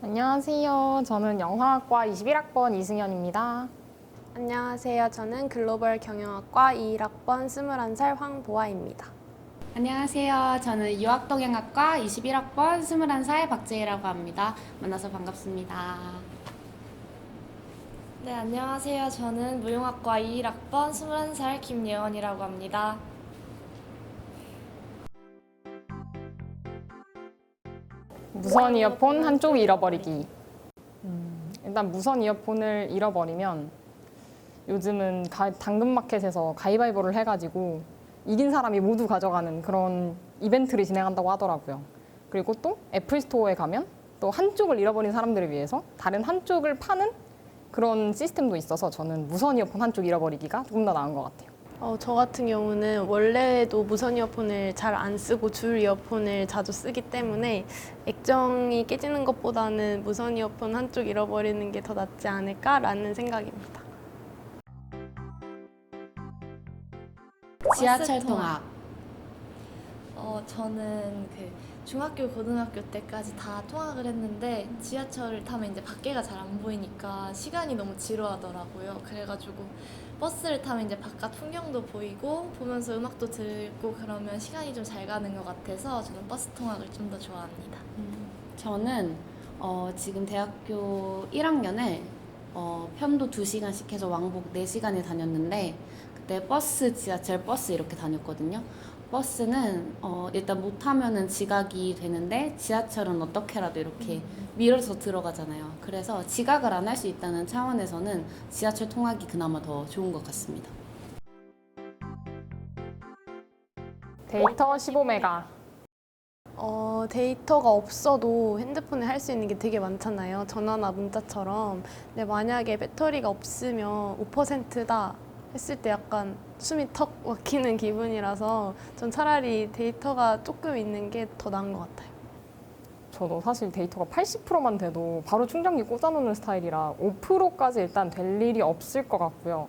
안녕하세요. 저는 영상학과 21학번 이승현입니다. 안녕하세요. 저는 글로벌 경영학과 21학번 21살 황보아입니다. 안녕하세요. 저는 유학동양학과 21학번 21살 박재희라고 합니다. 만나서 반갑습니다. 네, 안녕하세요. 저는 무용학과 21학번 21살 김예원이라고 합니다. 무선 이어폰 한쪽 잃어버리기. 일단 무선 이어폰을 잃어버리면 요즘은 당근마켓에서 가위바위보를 해가지고 이긴 사람이 모두 가져가는 그런 이벤트를 진행한다고 하더라고요. 그리고 또 애플스토어에 가면 또 한쪽을 잃어버린 사람들을 위해서 다른 한쪽을 파는 그런 시스템도 있어서 저는 무선 이어폰 한쪽 잃어버리기가 조금 더 나은 것 같아요. 저 같은 경우는 원래도 무선 이어폰을 잘 안 쓰고 줄 이어폰을 자주 쓰기 때문에 액정이 깨지는 것보다는 무선 이어폰 한쪽 잃어버리는 게 더 낫지 않을까라는 생각입니다. 지하철 통학. 저는 중학교, 고등학교 때까지 다 통학을 했는데 지하철을 타면 이제 밖에가 잘 안 보이니까 시간이 너무 지루하더라고요. 그래가지고 버스를 타면 이제 바깥 풍경도 보이고 보면서 음악도 듣고 그러면 시간이 좀 잘 가는 것 같아서 저는 버스 통학을 좀 더 좋아합니다. 저는 지금 대학교 1학년에 편도 2시간씩 해서 왕복 4시간을 다녔는데 그때 버스, 지하철, 버스 이렇게 다녔거든요. 버스는 일단 못 타면은 지각이 되는데 지하철은 어떻게라도 이렇게 밀어서 들어가잖아요. 그래서 지각을 안 할 수 있다는 차원에서는 지하철 통학이 그나마 더 좋은 것 같습니다. 데이터 15메가. 데이터가 없어도 핸드폰에 할 수 있는 게 되게 많잖아요. 전화나 문자처럼. 근데 만약에 배터리가 없으면 5%다 했을 때 약간 숨이 턱 막히는 기분이라서 전 차라리 데이터가 조금 있는 게 더 나은 것 같아요. 저도 사실 데이터가 80%만 돼도 바로 충전기 꽂아놓는 스타일이라 5%까지 일단 될 일이 없을 것 같고요.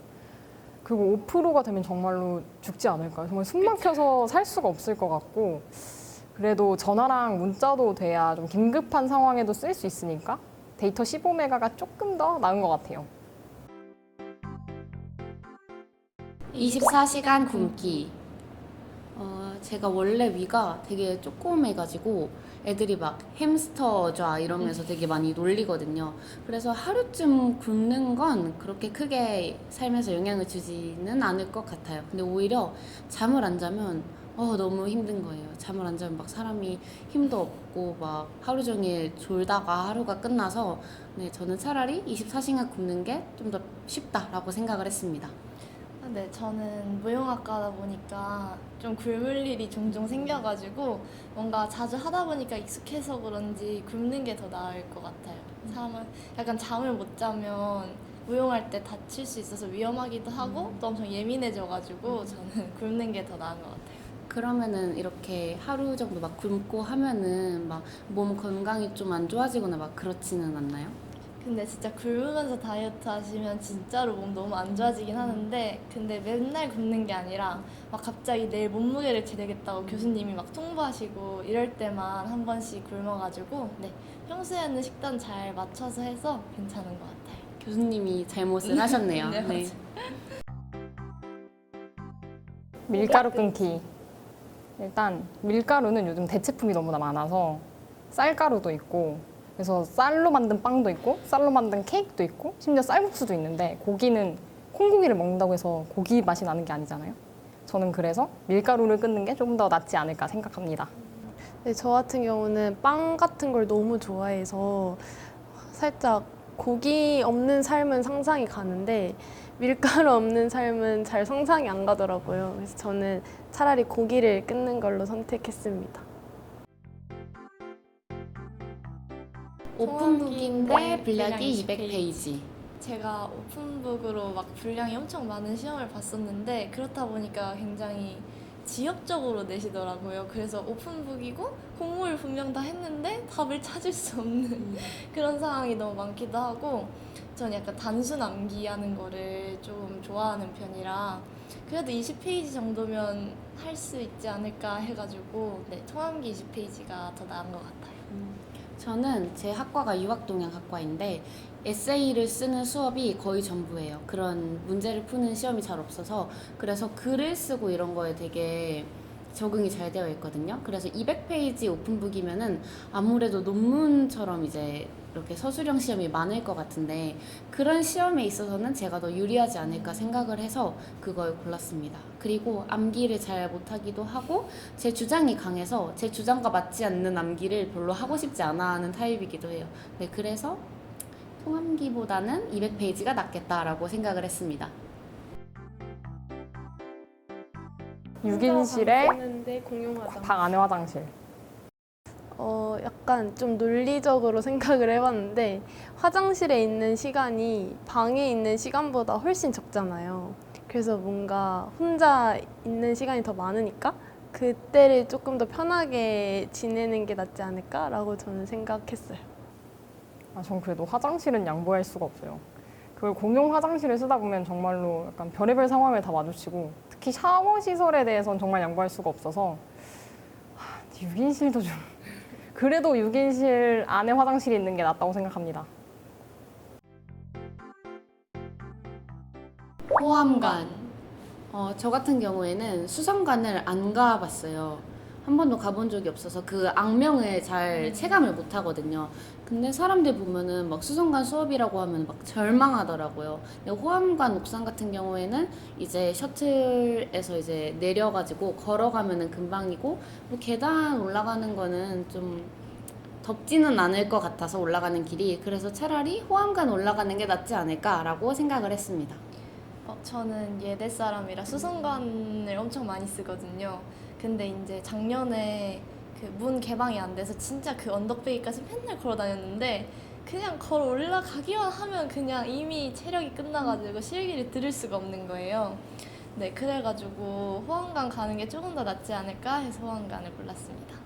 그리고 5%가 되면 정말로 죽지 않을까요? 정말 숨 막혀서 살 수가 없을 것 같고 그래도 전화랑 문자도 돼야 좀 긴급한 상황에도 쓸 수 있으니까 데이터 15메가가 조금 더 나은 것 같아요. 24시간 굶기. 제가 원래 위가 되게 조그매가지고 애들이 막 햄스터좌 이러면서 되게 많이 놀리거든요. 그래서 하루쯤 굶는 건 그렇게 크게 삶에서 영향을 주지는 않을 것 같아요. 근데 오히려 잠을 안 자면 너무 힘든 거예요. 잠을 안 자면 막 사람이 힘도 없고 막 하루 종일 졸다가 하루가 끝나서 네, 저는 차라리 24시간 굶는 게 좀 더 쉽다라고 생각을 했습니다. 네, 저는 무용학과다 보니까 좀 굶을 일이 종종 생겨가지고 뭔가 자주 하다 보니까 익숙해서 그런지 굶는 게 더 나을 것 같아요. 사람은 약간 잠을 못 자면 무용할 때 다칠 수 있어서 위험하기도 하고 또 엄청 예민해져가지고 저는 굶는 게 더 나은 것 같아요. 그러면은 이렇게 하루 정도 막 굶고 하면은 막 몸 건강이 좀 안 좋아지거나 막 그렇지는 않나요? 근데 진짜 굶으면서 다이어트 하시면 진짜로 몸 너무 안 좋아지긴 하는데 근데 맨날 굶는 게 아니라 막 갑자기 내일 몸무게를 재려겠다고 교수님이 막 통보하시고 이럴 때만 한 번씩 굶어가지고 네, 평소에는 식단 잘 맞춰서 해서 괜찮은 것 같아요. 교수님이 잘못을 하셨네요. 네, 맞아요. 밀가루 끊기. 일단 밀가루는 요즘 대체품이 너무나 많아서 쌀가루도 있고 그래서 쌀로 만든 빵도 있고 쌀로 만든 케이크도 있고 심지어 쌀국수도 있는데 고기는 콩고기를 먹는다고 해서 고기 맛이 나는 게 아니잖아요. 저는 그래서 밀가루를 끊는 게 조금 더 낫지 않을까 생각합니다. 네, 저 같은 경우는 빵 같은 걸 너무 좋아해서 살짝 고기 없는 삶은 상상이 가는데 밀가루 없는 삶은 잘 상상이 안 가더라고요. 그래서 저는 차라리 고기를 끊는 걸로 선택했습니다. 오픈북인데 분량이 200페이지. 제가 오픈북으로 막 분량이 엄청 많은 시험을 봤었는데 그렇다 보니까 굉장히 지엽적으로 내시더라고요. 그래서 오픈북이고 공부를 분명 다 했는데 답을 찾을 수 없는 그런 상황이 너무 많기도 하고 전 약간 단순 암기하는 거를 좀 좋아하는 편이라 그래도 20페이지 정도면 할 수 있지 않을까 해가지고 네, 통암기 20페이지가 더 나은 것 같아요. 저는 제 학과가 유학동양학과인데 에세이를 쓰는 수업이 거의 전부예요. 그런 문제를 푸는 시험이 잘 없어서 그래서 글을 쓰고 이런 거에 되게 적응이 잘 되어 있거든요. 그래서 200페이지 오픈북이면은 아무래도 논문처럼 이제 이렇게 서술형 시험이 많을 것 같은데 그런 시험에 있어서는 제가 더 유리하지 않을까 생각을 해서 그걸 골랐습니다. 그리고 암기를 잘 못하기도 하고 제 주장이 강해서 제 주장과 맞지 않는 암기를 별로 하고 싶지 않아 하는 타입이기도 해요. 네, 그래서 통암기보다는 200페이지가 낫겠다라고 생각을 했습니다. 6인실에 는데 공용화장. 방 안에 화장실. 약간 좀 논리적으로 생각을 해봤는데 화장실에 있는 시간이 방에 있는 시간보다 훨씬 적잖아요. 그래서 뭔가 혼자 있는 시간이 더 많으니까 그때를 조금 더 편하게 지내는 게 낫지 않을까라고 저는 생각했어요. 전 그래도 화장실은 양보할 수가 없어요. 그걸 공용 화장실을 쓰다 보면 정말로 약간 별의별 상황을 다 마주치고 특히 샤워 시설에 대해서는 정말 양보할 수가 없어서 6인실도 좀 그래도 6인실 안에 화장실이 있는 게 낫다고 생각합니다. 호암관. 저 같은 경우에는 수성관을 안 가봤어요. 한 번도 가본 적이 없어서 그 악명을 잘 체감을 못 하거든요. 근데 사람들 보면은 막 수성관 수업이라고 하면 막 절망하더라고요. 근데 호암관 옥상 같은 경우에는 이제 셔틀에서 이제 내려가지고 걸어가면은 금방이고 뭐 계단 올라가는 거는 좀 덥지는 않을 것 같아서 올라가는 길이 그래서 차라리 호암관 올라가는 게 낫지 않을까라고 생각을 했습니다. 저는 예대 사람이라 수성관을 엄청 많이 쓰거든요. 근데 이제 작년에 그 문 개방이 안 돼서 진짜 그 언덕배기까지 맨날 걸어 다녔는데 그냥 걸어 올라가기만 하면 그냥 이미 체력이 끝나가지고 실기를 들을 수가 없는 거예요. 네, 그래가지고 호암관 가는 게 조금 더 낫지 않을까 해서 호암관을 골랐습니다.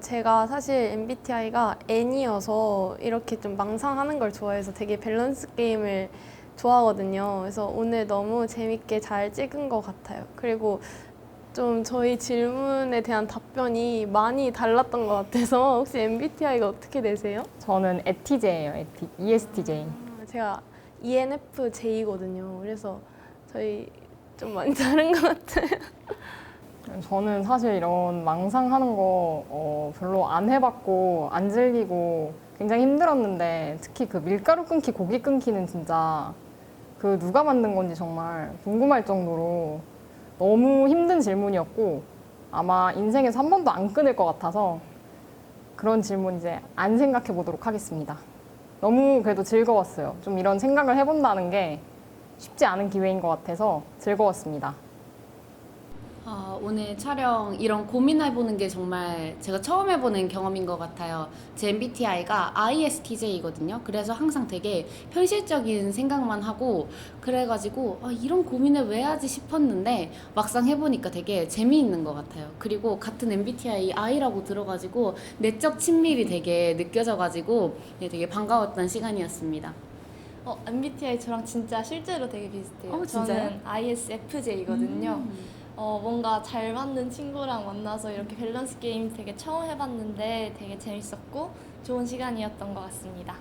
제가 사실 MBTI가 N이어서 이렇게 좀 망상하는 걸 좋아해서 되게 밸런스 게임을 좋아하거든요. 그래서 오늘 너무 재밌게 잘 찍은 것 같아요. 그리고 좀 저희 질문에 대한 답변이 많이 달랐던 것 같아서 혹시 MBTI가 어떻게 되세요? 저는 ESTJ예요. ESTJ. 제가 ENFJ거든요. 그래서 저희 좀 많이 다른 것 같아요. 저는 사실 이런 망상하는 거 별로 안 해봤고 안 즐기고 굉장히 힘들었는데 특히 그 밀가루 끊기, 고기 끊기는 진짜 그 누가 만든 건지 정말 궁금할 정도로 너무 힘든 질문이었고 아마 인생에서 한 번도 안 끊을 것 같아서 그런 질문 이제 안 생각해 보도록 하겠습니다. 너무 그래도 즐거웠어요. 좀 이런 생각을 해본다는 게 쉽지 않은 기회인 것 같아서 즐거웠습니다. 오늘 촬영 이런 고민해보는 게 정말 제가 처음 해보는 경험인 것 같아요. 제 MBTI가 ISTJ거든요. 그래서 항상 되게 현실적인 생각만 하고 그래가지고 이런 고민을 왜 하지 싶었는데 막상 해보니까 되게 재미있는 것 같아요. 그리고 같은 MBTI I라고 들어가지고 내적 친밀이 되게 느껴져가지고 되게 반가웠던 시간이었습니다. MBTI 저랑 진짜 실제로 되게 비슷해요. 진짜요? 저는 ISFJ거든요. 뭔가 잘 맞는 친구랑 만나서 이렇게 밸런스 게임 되게 처음 해봤는데 되게 재밌었고 좋은 시간이었던 것 같습니다.